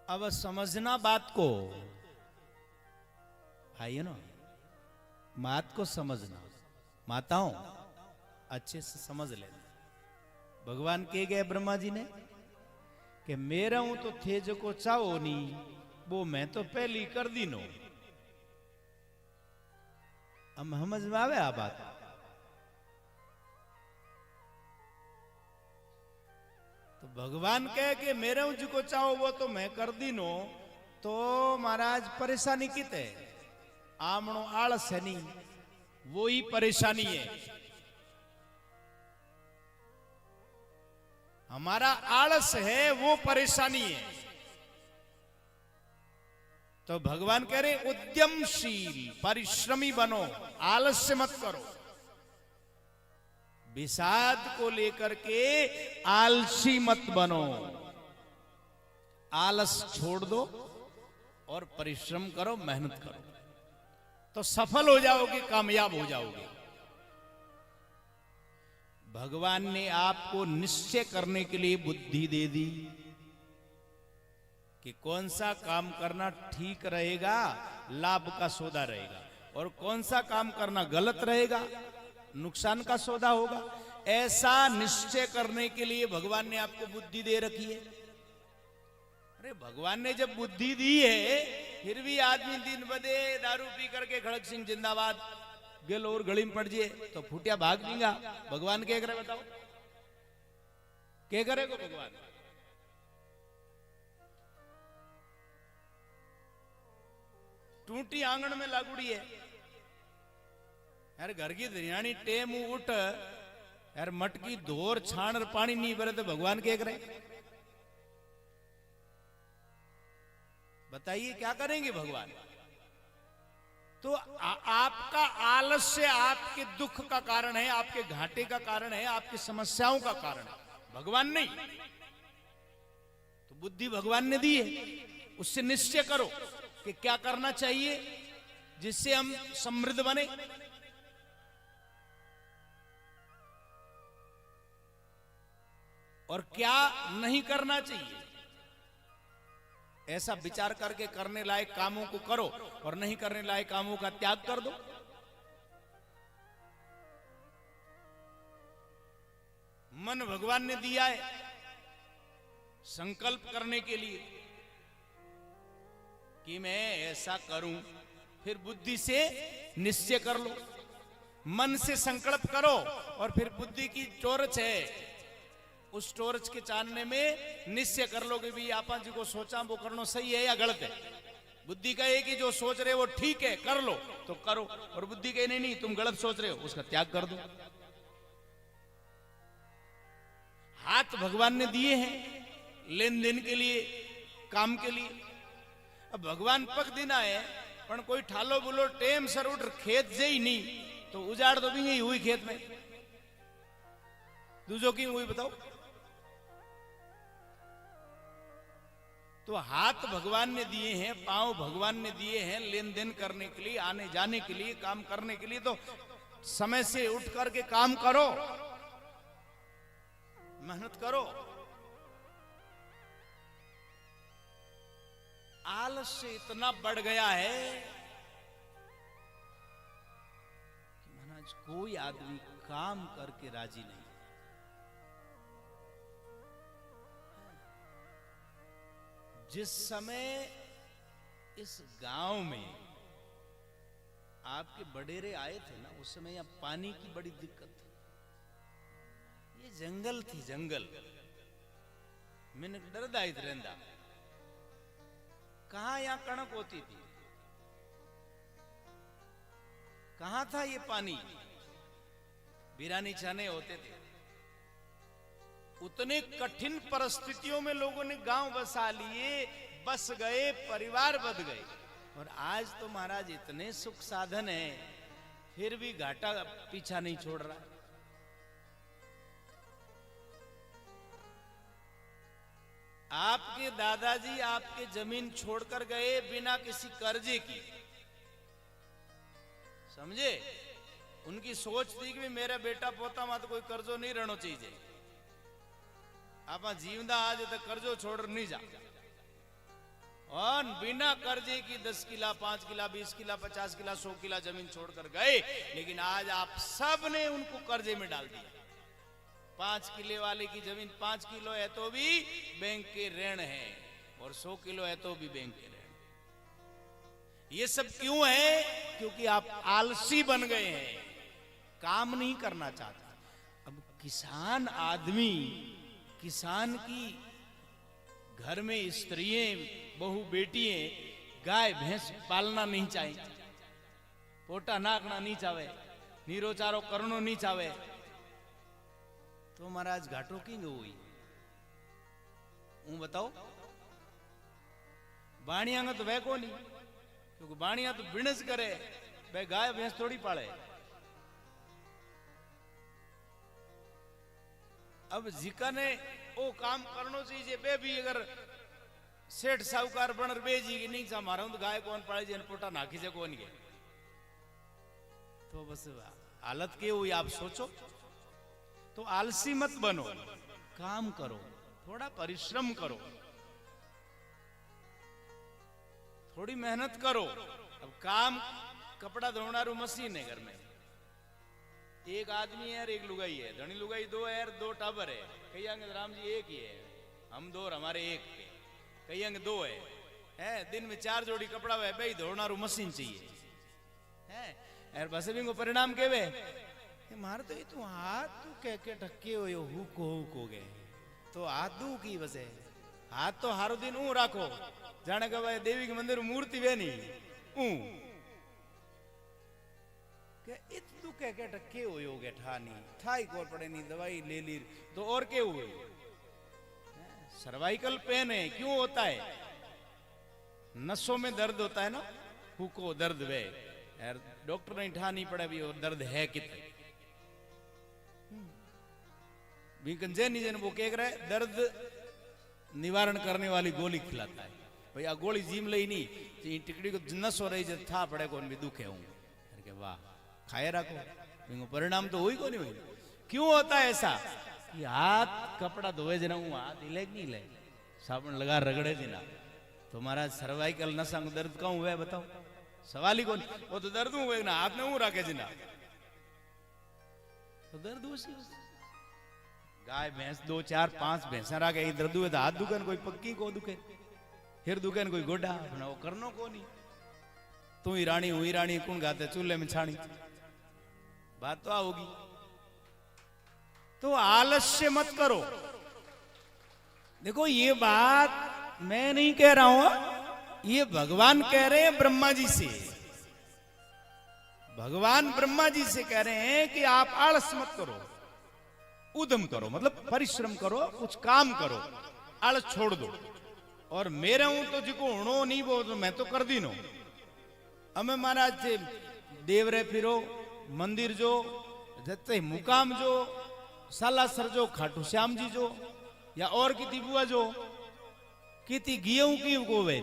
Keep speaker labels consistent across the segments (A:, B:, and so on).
A: अब समझना बात को, भाई ना, बात को समझना। माताओं अच्छे से समझ लेना। भगवान कह गए ब्रह्मा जी ने कि मेरा हूं तो थे जो को चाहो नी, वो मैं तो पहली कर दी नो। हम समझ में आवे आ बात? तो भगवान कहे कि मेरे हूं जो को चाहो वो तो मैं कर दी नो, तो महाराज परेशानी कित है? आमणो आलस है नहीं, वो ही परेशानी है। हमारा आलस है वो परेशानी है। तो भगवान कह रहे उद्यमशील परिश्रमी बनो, आलस्य मत करो। विषाद को लेकर के आलसी मत बनो। आलस छोड़ दो और परिश्रम करो, मेहनत करो, तो सफल हो जाओगे, कामयाब हो जाओगे। भगवान ने आपको निश्चय करने के लिए बुद्धि दे दी कि कौन सा काम करना ठीक रहेगा, लाभ का सौदा रहेगा, और कौन सा काम करना गलत रहेगा, नुकसान का सौदा होगा। ऐसा निश्चय करने के लिए भगवान ने आपको बुद्धि दे रखी है। अरे भगवान ने जब बुद्धि दी है, फिर भी आदमी दिन बदे दारू पी करके खड़क सिंह जिंदाबाद गेल और गली में पड़ जाए तो फूटिया भाग देगा। भगवान क्या करे बताओ? क्या करेगा भगवान? टूटी आंगन में लागुड़ी है यार, घर की दरियानी टेम उठ यार, मटकी धोर छाण और पानी नहीं भरे तो भगवान क्या करे? बताइए क्या करेंगे भगवान? तो आपका आलस्य आपके दुख का कारण है, आपके घाटे का कारण है, आपकी समस्याओं का कारण है, भगवान नहीं। तो बुद्धि भगवान ने दी है, उससे निश्चय करो कि क्या करना चाहिए जिससे हम समृद्ध बने। और क्या नहीं करना चाहिए, ऐसा विचार करके करने लायक कामों को करो और नहीं करने लायक कामों का त्याग कर दो। मन भगवान ने दिया है संकल्प करने के लिए कि मैं ऐसा करूं, फिर बुद्धि से निश्चय कर लो। मन से संकल्प करो और फिर बुद्धि की टॉर्च है, उस टॉर्च के चानने में निश्चय कर लो कि भाई आपा जी को सोचा वो करना सही है या गलत है। बुद्धि कहे कि जो सोच रहे वो ठीक है, कर लो तो करो, और बुद्धि कहे नहीं नहीं तुम गलत सोच रहे हो, उसका त्याग कर दो। हाथ भगवान ने दिए हैं लेन देन के लिए, काम के लिए। अब भगवान पक देना है, पर कोई ठालो बोलो टेम सर उठ खेत जे ही नहीं तो उजाड़ तो भी हुई खेत में, दूजो की हुई बताओ? तो हाथ भगवान ने दिए हैं, पांव भगवान ने दिए हैं लेन देन करने के लिए, आने जाने के लिए, काम करने के लिए। तो समय से उठ करके काम करो, मेहनत करो। आलस्य इतना बढ़ गया है कि महाराज कोई आदमी काम करके राजी नहीं। जिस समय इस गांव में आपके बडेरे आए थे ना, उस समय यहां पानी की बड़ी दिक्कत थी। ये जंगल थी, जंगल मैंने डरदायित रहता। कहां यहां कणक होती थी, कहां था ये पानी? बिरानी छाने होते थे। उतने कठिन परिस्थितियों में लोगों ने गांव बसा लिए, बस गए, परिवार बद गए। और आज तो महाराज इतने सुख साधन है, फिर भी घाटा पीछा नहीं छोड़ रहा। आपके दादाजी आपके जमीन छोड़कर गए बिना किसी कर्जे की, समझे? उनकी सोच थी कि मेरा बेटा पोता मत कोई कर्जो नहीं रहना चाहिए। आप जीवदा आज तो कर्जो छोड़ नहीं जा। और बिना कर्जे की 10 किला 5 किला 20 किला 50 किला 100 किला जमीन छोड़कर गए, लेकिन आज आप सब ने उनको कर्जे में डाल दिया। 5 किले वाले की जमीन 5 किलो है तो भी बैंक के ऋण है, और 100 किलो है तो भी बैंक के ऋण। ये सब क्यों है? क्योंकि आप आलसी बन गए हैं, काम नहीं करना चाहते। अब किसान आदमी, किसान की घर में स्त्रियां, बहु बेटियां गाय भैंस पालना नहीं चाहिए, पोटा नाकना नहीं चाहे, नीरो चारो करनो नहीं चाहे, तो महाराज घाटो की हुई हूं बताओ। बाणिया तो वह को नहीं, क्योंकि बाणिया तो बिणस करे, वह गाय भैंस थोड़ी पाले। अब जिका ने वो काम करनो चाहिए, बे भी अगर सेठ साहूकार बनर बेजी की नहीं मारा तो गाय कौन पाले जी, पोटा नाखी से कौन गए, तो बस हालत के हुई आप सोचो। तो आलसी मत बनो, काम करो, थोड़ा परिश्रम करो, थोड़ी मेहनत करो। अब काम कपड़ा धोनारू मशीन है घर में, एक आदमी है और एक लुगाई है, धनी लुगाई 2 है और 2 टाबर है। कई अंग राम जी एक ही है, हम 2 और हमारे एक, कई अंग 2 है। दिन में 4 जोड़ी कपड़ा है, भाई धोनारू मशीन चाहिए है। और बस भी को परिणाम केवे मार तो ये तू हाथ तू कह के टक्के हो हुको गए, तो हाथ दू की बस है, हाथ तो हारो दिन ऊ राखो, जाने का भाई देवी के मंदिर मूर्ति वे नहीं इत तू कह के टक्के हो गए ठानी थाई को पड़े नहीं, दवाई ले ली तो और के हुए। सर्वाइकल पेन है, क्यों होता है? नसों में दर्द होता है ना, हुको दर्द वे, डॉक्टर नहीं ठानी पड़े भी और दर्द है कितने। वो कह रहा है दर्द निवारण करने वाली गोली खिलाता है, भाई आ गोली जीम लई नहीं तो टिकड़ी को नस हो रही था पड़े कौन भी दुखे हूं, वाह खाए रखो, परिणाम तो हुई को नहीं हुई। क्यों होता है ऐसा? कि हाथ कपड़ा धोए जना हूं, हाथ हिले नहीं ले, साबुन लगा रगड़े जी ना, तो महाराज सर्वाइकल नसा दर्द कहूं हुआ बताओ, सवाल ही कौन। वो तो दर्द हुए ना, हाथ में हूं राखे जी ना, तो दर्द उसी। गाय भैंस 2 4 5 भैंसा राखे दर्द हुए तो हाथ दुकान कोई पक्की को दुखे, फिर दुकान कोई गोडा अपना वो करनो को नहीं। तू ही रानी हुई रानी कौन गाते चूल्हे में छानी, बात तो होगी। तो आलस्य मत करो। देखो ये बात मैं नहीं कह रहा हूं, ये भगवान कह रहे हैं ब्रह्मा जी से। भगवान ब्रह्मा जी से कह रहे हैं कि आप आलस मत करो, उद्यम करो, मतलब परिश्रम करो, कुछ काम करो, आलस छोड़ दो। और मेरे हूं तो जिको हणो नहीं वो तो मैं तो कर दी नो। हमें महाराज थे देवरे फिरो, मंदिर जो जते मुकाम जो सालासर जो खाटू श्याम जी जो या और किती बुआ जो किती गेहूं की गोवे,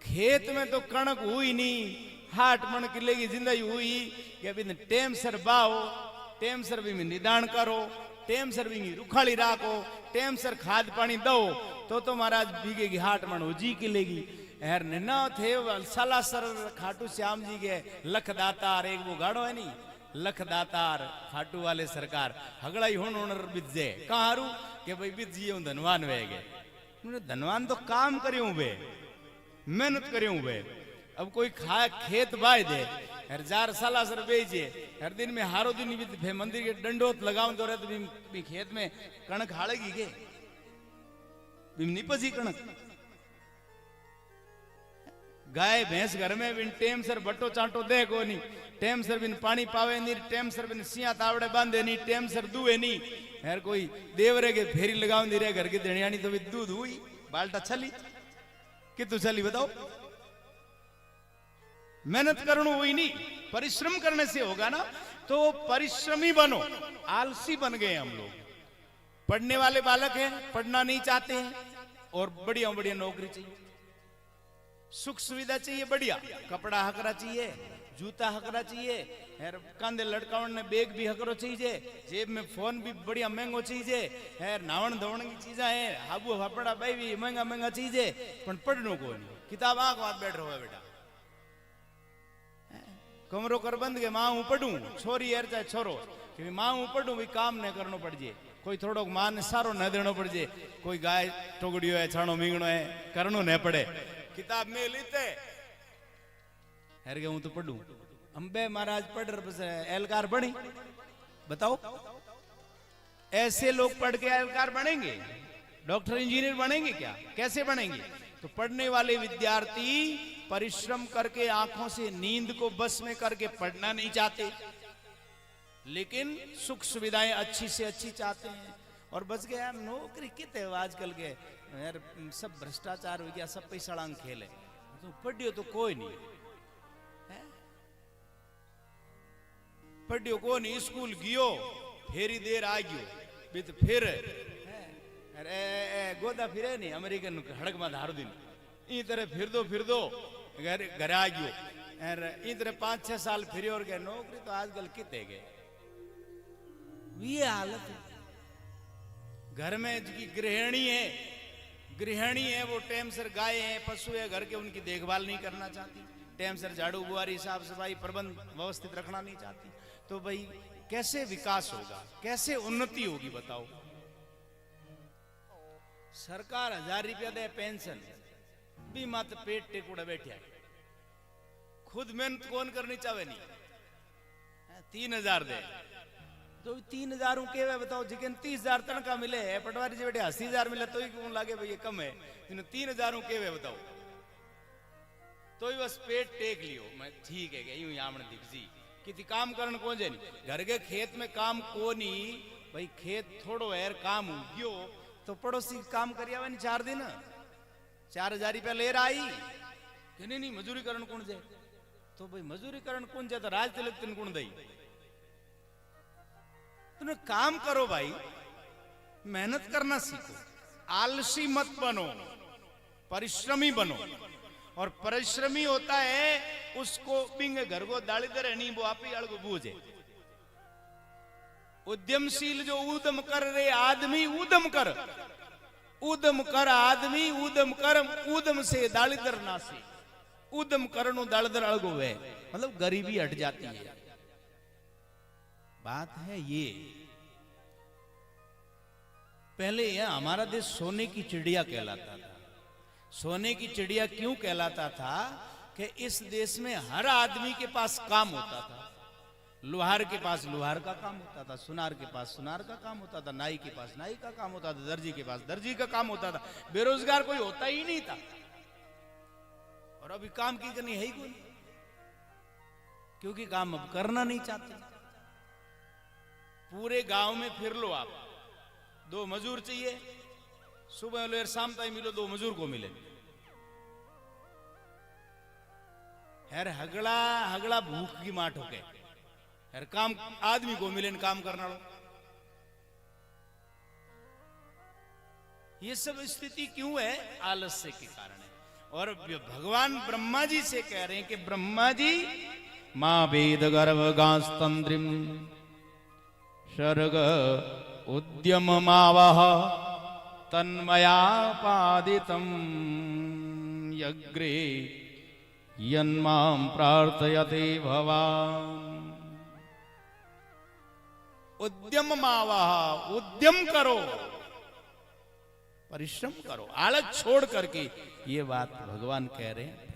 A: खेत में तो कणक हुई नहीं, हाट मन किले की जिंदगी हुई कि अभी टेम सर बाओ, टेम सर भी निदान करो, टेम सर भी रुखाली राखो, टेम सर खाद पानी दो, तो महाराज बीगे की हाट मन उजी किलेगी। एर निना थे सालासर खाटू श्याम जी के लख दातार, एक वो गाड़ो है नहीं लख दातार खाटू वाले सरकार हगड़ाई होनर बिजे कहारू के भाई बिजिए धनवान वे गए। धनवान तो काम करे वे, मेहनत करे वे। अब कोई खा खेत बाय दे हर 4 सालासर बेचे, हर दिन में हारो दिन भी मंदिर के डंडोत लगाऊं तो रहे तो भी खेत में कणक हाड़ेगी के निपजी कणक। गाय भैंस घर में बिन टेम सर बट्टो चाटो दे को नहीं, टेम सर बिन पानी पावे नहीं, टेम सर बिन सिया तावड़े बांधे नहीं, टेम सर दुए नहीं। हर कोई देवरे के फेरी लगाओ दी रहे घर की दणियानी तो भी दूध हुई बाल्टा छली कितु छली बताओ। मेहनत करना हुई नहीं, परिश्रम करने से होगा ना। तो परिश्रमी बनो, आलसी बन गए हम लोग। पढ़ने वाले बालक हैं, पढ़ना नहीं चाहते हैं और बढ़िया बढ़िया नौकरी चाहिए। सुख सुविधा चाहिए बढ़िया, कपड़ा हकरा चाहिए, जूता हकरा चाहिए, यार कांधे लटकावन ने बैग भी हकरो चाहिए, जेब में फोन भी बढ़िया महंगो चाहिए, यार नावण धोवण की चीजा है, हाबू हापड़ा भाई भी महंगा महंगा चीजे, पण पढ़नो को नहीं, किताब आंख बात बैठ रहो है बेटा, कमरो कर बंद के मां हूं पढ़ू, छोरी यार चाहे छोरो कि मां हूं पढ़ू भी काम न करनो पड़ जे, कोई थोड़ो मां ने सारो न देनो पड़ जे, कोई गाय टोगड़ियो है छाणो मींगणो है करनो न पड़े, किताब में लेते हर के हूं तो पढ़ू, अंबे महाराज पढ़ रहे एहलकार बनी, बताओ ऐसे लोग पढ़ के एहलकार बनेंगे, डॉक्टर इंजीनियर बनेंगे क्या, कैसे बनेंगे? तो पढ़ने वाले विद्यार्थी परिश्रम करके आंखों से नींद को बस में करके पढ़ना नहीं चाहते, लेकिन सुख सुविधाएं अच्छी से अच्छी चाहते हैं, और बच गया यार नौकरी कितने आजकल के यार सब भ्रष्टाचार हो गया, सब पैसा खेल है, तो पढ़ियो तो कोई नहीं है? पढ़ियो को नहीं, स्कूल गियो फेरी देर आ गयो भी तो फिर अरे गोदा फिरे नहीं अमेरिकन हड़क में धार दिन ई तरह फिर दो घर आ गयो, ई तरह 5-6 साल फिर और गए, नौकरी तो आजकल कितने गए, ये हालत है। घर में की गृहिणी है वो टाइम सर गाय है पशु है घर के, उनकी देखभाल नहीं करना चाहती, टाइम सर झाड़ू बुआरी साफ सफाई प्रबंध व्यवस्थित रखना नहीं चाहती, तो भाई कैसे विकास होगा, कैसे उन्नति होगी बताओ? सरकार 1000 रुपया दे पेंशन भी मत पेट टेकुड़ा बैठा है, खुद मेहनत कौन करनी चाहे नहीं, 3000 दे तो 3000 के बताओ, जिकन 30,000 तनखा मिले है पटवारी जी बैठे 80,000 मिले तो ही क्यों लागे भाई ये कम है, 3000 के बताओ, तो ही बस पेट टेक लियो, मैं ठीक है यूं यामन दिख जी कि काम करन कौन जे नहीं, घर के खेत में काम को नहीं भाई, खेत थोड़ो है काम उगियो तो पड़ोसी काम करिया नहीं 4 दिन 4000 रुपया ले आई कि नहीं मजूरी करण कौन जे, तो भाई मजूरी करण कौन जे तो राज तिलक तीन कौन दई, तुमने काम करो भाई, मेहनत करना सीखो, आलसी मत बनो, परिश्रमी बनो, और परिश्रमी होता है उसको बिंगे घर को दाली दे नहीं वो आप ही अड़गो बूझे, उद्यमशील जो उद्यम कर रहे आदमी उद्यम कर आदमी उद्यम से दालीदर नासी, उद्यम करनो दालीदर अड़गो वे, मतलब गरीबी हट जाती है, बात है ये। पहले यह हमारा देश सोने की चिड़िया कहलाता था, सोने की चिड़िया क्यों कहलाता था कि इस देश में हर आदमी के पास काम होता था, लोहार के पास लोहार का काम होता था, सुनार के पास सुनार का काम होता था, नाई के पास नाई का काम होता था, दर्जी के पास दर्जी का काम होता था, बेरोजगार कोई होता ही नहीं था, और अभी काम की करनी है ही कोई, क्योंकि काम अब करना नहीं चाहते। पूरे गांव में फिर लो आप, 2 मजूर चाहिए, सुबह लो शाम तक मिलो 2 मजूर को मिले, यार हगड़ा भूख की माठ हो गए, यार काम आदमी को मिले काम करना लो, ये सब स्थिति क्यों है? आलस्य के कारण है। और भगवान ब्रह्मा जी से कह रहे हैं कि ब्रह्मा जी मां वेद गर्भ गास्तंद्रिम सर्ग उद्यम मावह तन्मया पादितम यग्रे यन्मां प्रार्थयते भवान्। उद्यम मावह, उद्यम करो, परिश्रम करो, आलस छोड़ करके, ये बात भगवान कह रहे हैं।